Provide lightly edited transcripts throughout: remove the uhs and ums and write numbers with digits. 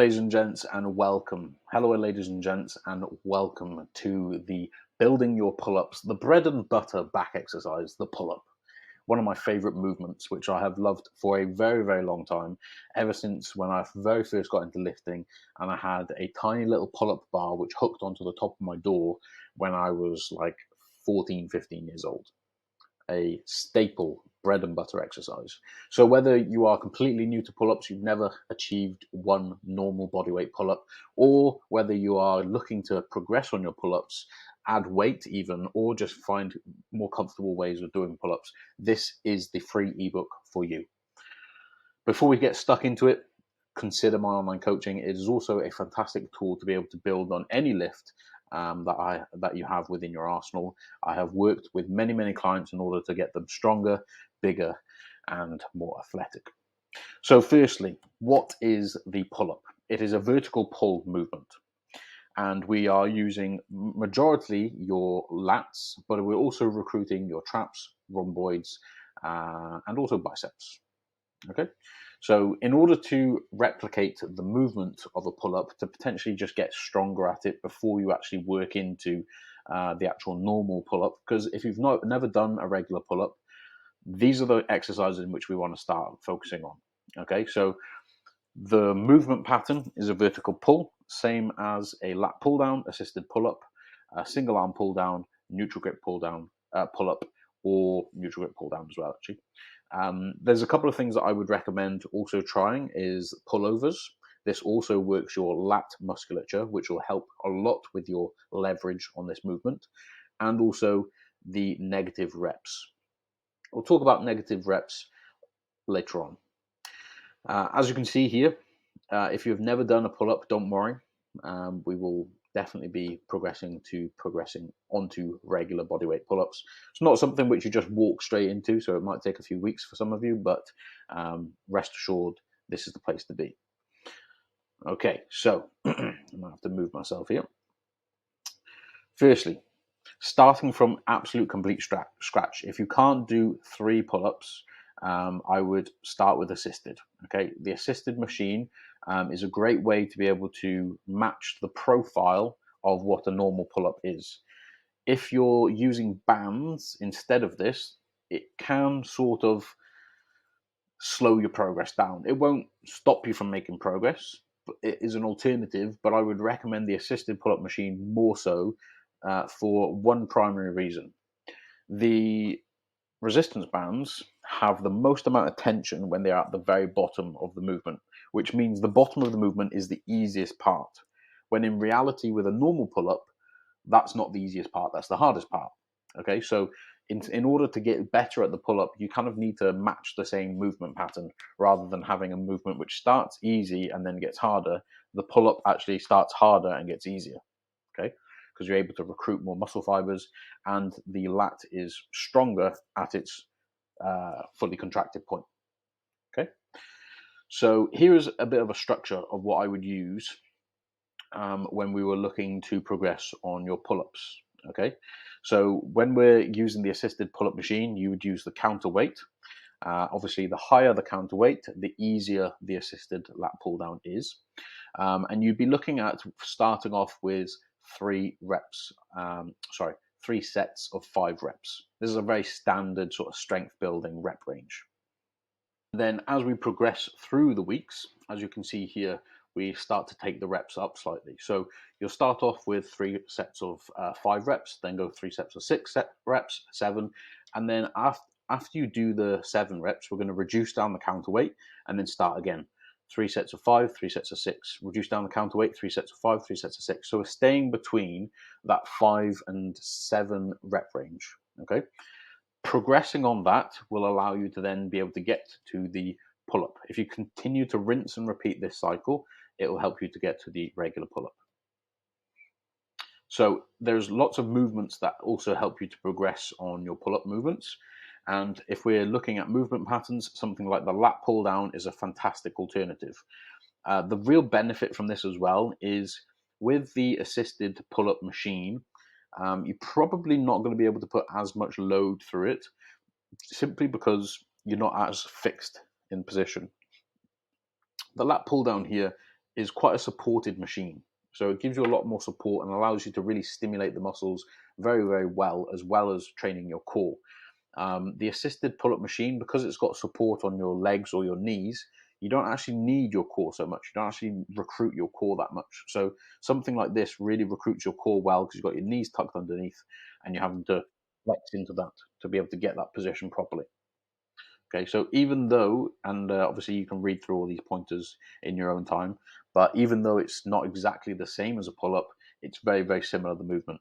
Ladies and gents, and welcome. Hello, ladies and gents, and welcome to the Building Your Pull-Ups, the bread and butter back exercise, the pull-up. One of my favorite movements, which I have loved for a very, very long time, ever since when I very first got into lifting, and I had a tiny little pull-up bar which hooked onto the top of my door when I was like 14, 15 years old. A staple bread and butter exercise. So whether you are completely new to pull-ups, you've never achieved one normal bodyweight pull-up, or whether you are looking to progress on your pull-ups, add weight even, or just find more comfortable ways of doing pull-ups, this is the free ebook for you. Before we get stuck into it, consider my online coaching. It is also a fantastic tool to be able to build on any lift that you have within your arsenal. I have worked with many clients in order to get them stronger, bigger, and more athletic. So firstly, what is the pull-up? It is a vertical pull movement, and we are using majority your lats, but we're also recruiting your traps, rhomboids, and also biceps. Okay, so in order to replicate the movement of a pull-up, to potentially just get stronger at it before you actually work into the actual normal pull-up, because if you've never done a regular pull-up, these are the exercises in which we want to start focusing on. Okay, so the movement pattern is a vertical pull, same as a lat pull-down, assisted pull-up, a single arm pull-down, neutral grip pull-down, pull-up, or neutral grip pull-down as well, actually. There's a couple of things that I would recommend also trying is pullovers. This also works your lat musculature, which will help a lot with your leverage on this movement, and also the negative reps. We'll talk about negative reps later on. As you can see here, if you've never done a pull-up, don't worry. We will definitely be progressing onto regular bodyweight pull-ups. It's not something which you just walk straight into, so it might take a few weeks for some of you, but rest assured, this is the place to be. Okay, so I might have to move myself here. Firstly, starting from absolute complete scratch. If you can't do 3 pull-ups, I would start with assisted. Okay, the assisted machine is a great way to be able to match the profile of what a normal pull-up is. If you're using bands instead of this, it can sort of slow your progress down. It won't stop you from making progress, but it is an alternative, but I would recommend the assisted pull-up machine more so for one primary reason. The resistance bands have the most amount of tension when they're at the very bottom of the movement, which means the bottom of the movement is the easiest part. When in reality, with a normal pull-up, that's not the easiest part, that's the hardest part. Okay, so in order to get better at the pull-up, you kind of need to match the same movement pattern rather than having a movement which starts easy and then gets harder. The pull-up actually starts harder and gets easier. Okay, because you're able to recruit more muscle fibers and the lat is stronger at its fully contracted point. Okay, so here is a bit of a structure of what I would use when we were looking to progress on your pull-ups. Okay, so when we're using the assisted pull-up machine, you would use the counterweight. Obviously, the higher the counterweight, the easier the assisted lat pull-down is. And you'd be looking at starting off with 3 sets of 5 reps. This is a very standard sort of strength building rep range. Then as we progress through the weeks, as you can see here, we start to take the reps up slightly. So you'll start off with 3 sets of 5 reps, then go 3 sets of 6 reps, 7, and then after you do the 7 reps, we're going to reduce down the counterweight and then start again. 3 sets of 5, 3 sets of 6. Reduce down the counterweight, 3 sets of 5, 3 sets of 6. So we're staying between that 5 and 7 rep range. Okay. Progressing on that will allow you to then be able to get to the pull-up. If you continue to rinse and repeat this cycle, it will help you to get to the regular pull-up. So there's lots of movements that also help you to progress on your pull-up movements. And if we're looking at movement patterns, something like the lat pull down is a fantastic alternative. The real benefit from this as well is with the assisted pull-up machine, you're probably not going to be able to put as much load through it simply because you're not as fixed in position. The lat pull down here is quite a supported machine. So it gives you a lot more support and allows you to really stimulate the muscles very, very well as training your core. The assisted pull-up machine, because it's got support on your legs or your knees, you don't actually need your core so much. You don't actually recruit your core that much. So something like this really recruits your core well because you've got your knees tucked underneath and you're having to flex into that to be able to get that position properly. Okay, so even though, and obviously you can read through all these pointers in your own time, but even though it's not exactly the same as a pull-up, it's very, very similar, the movement.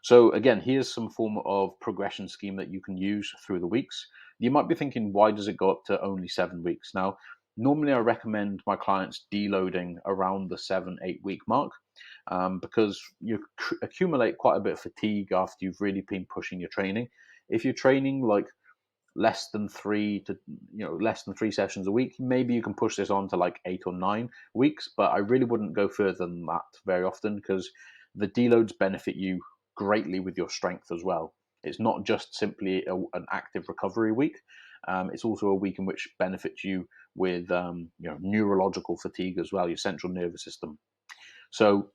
So again, here's some form of progression scheme that you can use through the weeks. You might be thinking, why does it go up to only 7 weeks? Now, normally I recommend my clients deloading around the 7-8 week mark because you accumulate quite a bit of fatigue after you've really been pushing your training. If you're training like less than three sessions a week, maybe you can push this on to like 8 or 9 weeks, but I really wouldn't go further than that very often because the deloads benefit you greatly with your strength as well. It's not just simply an active recovery week. It's also a week in which benefits you with neurological fatigue as well, your central nervous system. So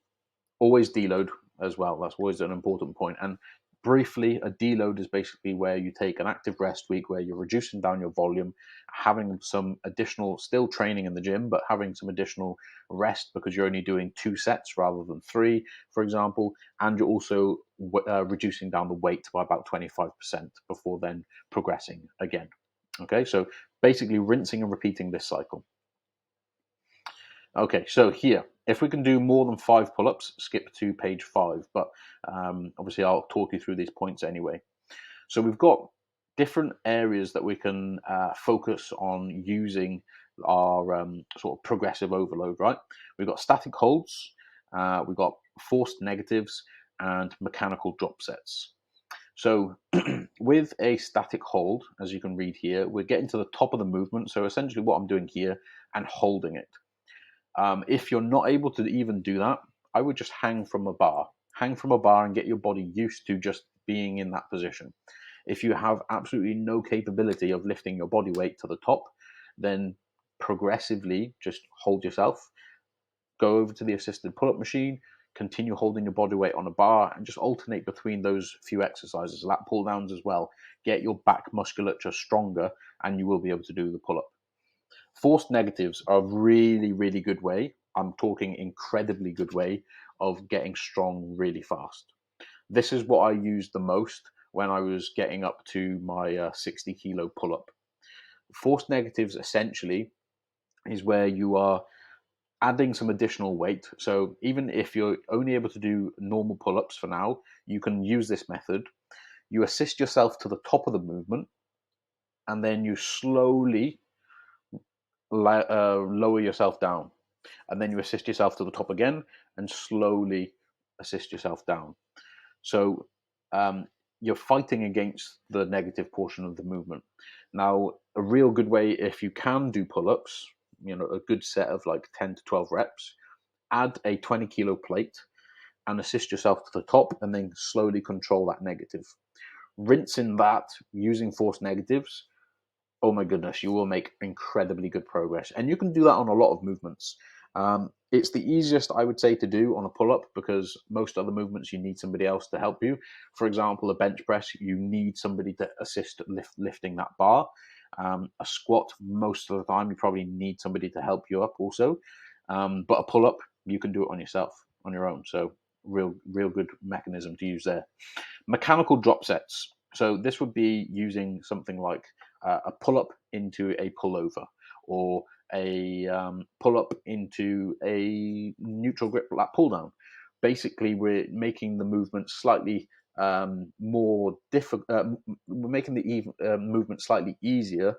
always deload as well. That's always an important point. And briefly, a deload is basically where you take an active rest week where you're reducing down your volume, having some additional, still training in the gym, but having some additional rest because you're only doing 2 sets rather than 3, for example, and you're also reducing down the weight by about 25% before then progressing again. Okay, so basically rinsing and repeating this cycle. Okay, so here, if we can do more than 5 pull-ups, skip to page 5, but obviously I'll talk you through these points anyway. So we've got different areas that we can focus on using our sort of progressive overload, right? We've got static holds, we've got forced negatives, and mechanical drop sets. So with a static hold, as you can read here, we're getting to the top of the movement. So essentially what I'm doing here and holding it. If you're not able to even do that, I would just hang from a bar. Hang from a bar and get your body used to just being in that position. If you have absolutely no capability of lifting your body weight to the top, then progressively just hold yourself, go over to the assisted pull-up machine, continue holding your body weight on a bar, and just alternate between those few exercises, lat pull downs as well. Get your back musculature stronger, and you will be able to do the pull-up. Forced negatives are a really, really good way. I'm talking incredibly good way of getting strong really fast. This is what I used the most when I was getting up to my 60 kilo pull-up. Forced negatives essentially is where you are adding some additional weight. So even if you're only able to do normal pull-ups for now, you can use this method. You assist yourself to the top of the movement, and then you slowly lower yourself down, and then you assist yourself to the top again and slowly assist yourself down. So you're fighting against the negative portion of the movement. Now, a real good way, if you can do pull-ups, a good set of like 10 to 12 reps, add a 20 kilo plate and assist yourself to the top and then slowly control that negative. Rinsing that using forced negatives, oh my goodness, you will make incredibly good progress. And you can do that on a lot of movements. It's the easiest, I would say, to do on a pull-up because most other movements you need somebody else to help you. For example, a bench press, you need somebody to assist lifting that bar. A squat, most of the time, you probably need somebody to help you up also. But a pull-up, you can do it on yourself, on your own. So real good mechanism to use there. Mechanical drop sets. So this would be using something like a pull-up into a pullover, or a pull-up into a neutral grip lat pull-down. Basically, we're making the movement slightly more difficult. We're making the movement slightly easier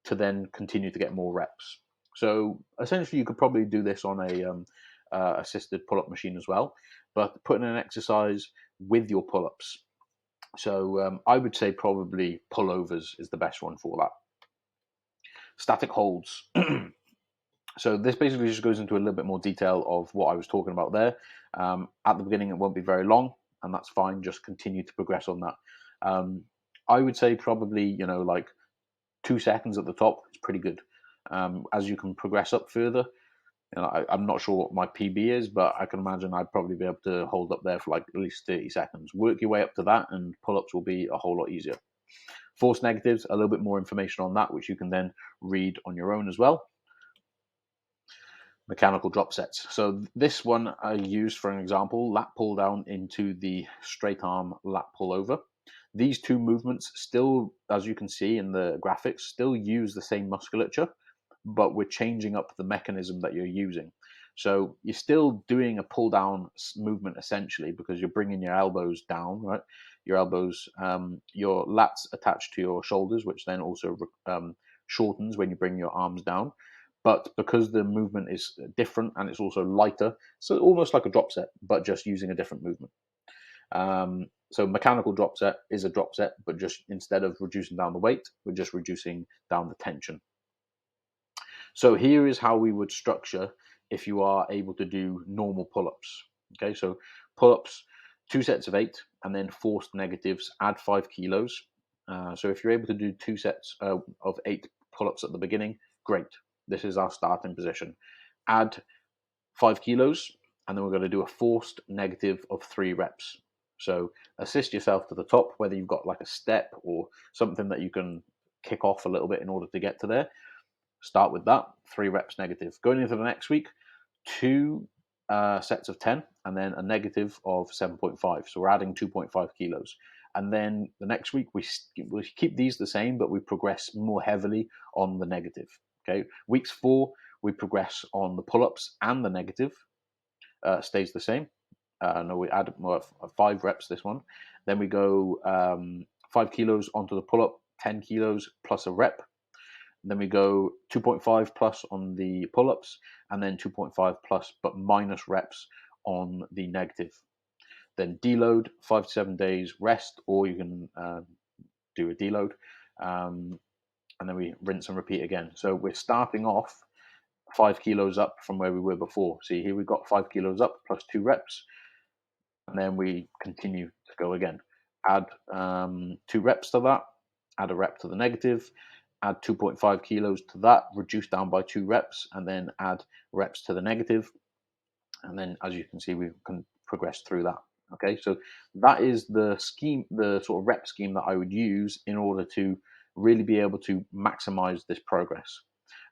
to then continue to get more reps. So essentially, you could probably do this on a assisted pull-up machine as well, but put in an exercise with your pull-ups. So I would say probably pullovers is the best one for that. Static holds. So this basically just goes into a little bit more detail of what I was talking about there. At the beginning, it won't be very long, and that's fine. Just continue to progress on that. I would say probably, like 2 seconds at the top is pretty good. As you can progress up further, You know, I'm not sure what my PB is, but I can imagine I'd probably be able to hold up there for like at least 30 seconds. Work your way up to that, and pull-ups will be a whole lot easier. Force negatives, a little bit more information on that, which you can then read on your own as well. Mechanical drop sets. So this one I used for an example, lat pull down into the straight arm lat pull over. These two movements still, as you can see in the graphics, still use the same musculature, but we're changing up the mechanism that you're using. So you're still doing a pull down movement essentially, because you're bringing your elbows down, right? Your elbows, your lats attached to your shoulders, which then also shortens when you bring your arms down. But because the movement is different and it's also lighter, so almost like a drop set, but just using a different movement. So mechanical drop set is a drop set, but just instead of reducing down the weight, we're just reducing down the tension. So here is how we would structure if you are able to do normal pull-ups. Okay, so pull-ups, 2 sets of 8, and then forced negatives, add 5 kilos. So if you're able to do 2 sets of 8 pull-ups at the beginning, great. This is our starting position. Add 5 kilos, and then we're going to do a forced negative of 3 reps. So assist yourself to the top, whether you've got like a step or something that you can kick off a little bit in order to get to there. Start with that, 3 reps negative. Going into the next week, 2 sets of 10, and then a negative of 7.5. So we're adding 2.5 kilos. And then the next week, we keep these the same, but we progress more heavily on the negative. Okay, weeks 4, we progress on the pull-ups, and the negative stays the same. No, we add more 5 reps this one. Then we go 5 kilos onto the pull-up, 10 kilos plus a rep. Then we go 2.5 plus on the pull-ups, and then 2.5 plus but minus reps on the negative. Then deload, 5 to 7 days rest, or you can do a deload. And then we rinse and repeat again. So we're starting off 5 kilos up from where we were before. See, here we've got 5 kilos up plus 2 reps. And then we continue to go again. Add 2 reps to that, add a rep to the negative, add 2.5 kilos to that, reduce down by 2 reps, and then add reps to the negative. And then, as you can see, we can progress through that. Okay, so that is the scheme, the sort of rep scheme that I would use in order to really be able to maximize this progress.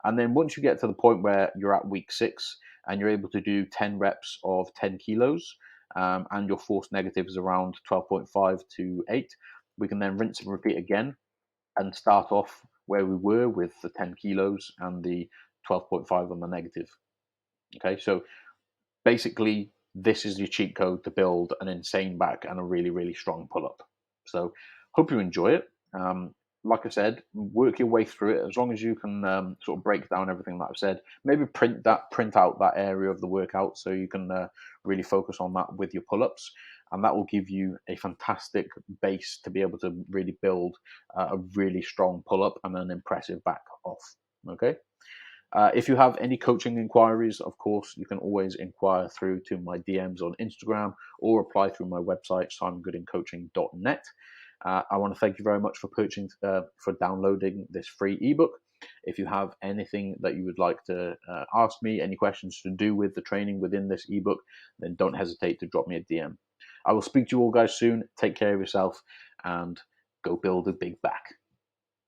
And then once you get to the point where you're at week 6 and you're able to do 10 reps of 10 kilos, and your force negative is around 12.5 to 8, we can then rinse and repeat again and start off where we were with the 10 kilos and the 12.5 on the negative. Okay, so basically this is your cheat code to build an insane back and a really, really strong pull-up. So hope you enjoy it. Like I said, work your way through it as long as you can sort of break down everything that I've said. Maybe print out that area of the workout so you can really focus on that with your pull-ups, and that will give you a fantastic base to be able to really build a really strong pull-up and an impressive back off. Okay. If you have any coaching inquiries, of course, you can always inquire through to my DMs on Instagram or apply through my website, simongoodincoaching.net. I want to thank you very much for downloading this free ebook. If you have anything that you would like to ask me, any questions to do with the training within this ebook, then don't hesitate to drop me a DM. I will speak to you all guys soon. Take care of yourself and go build a big back.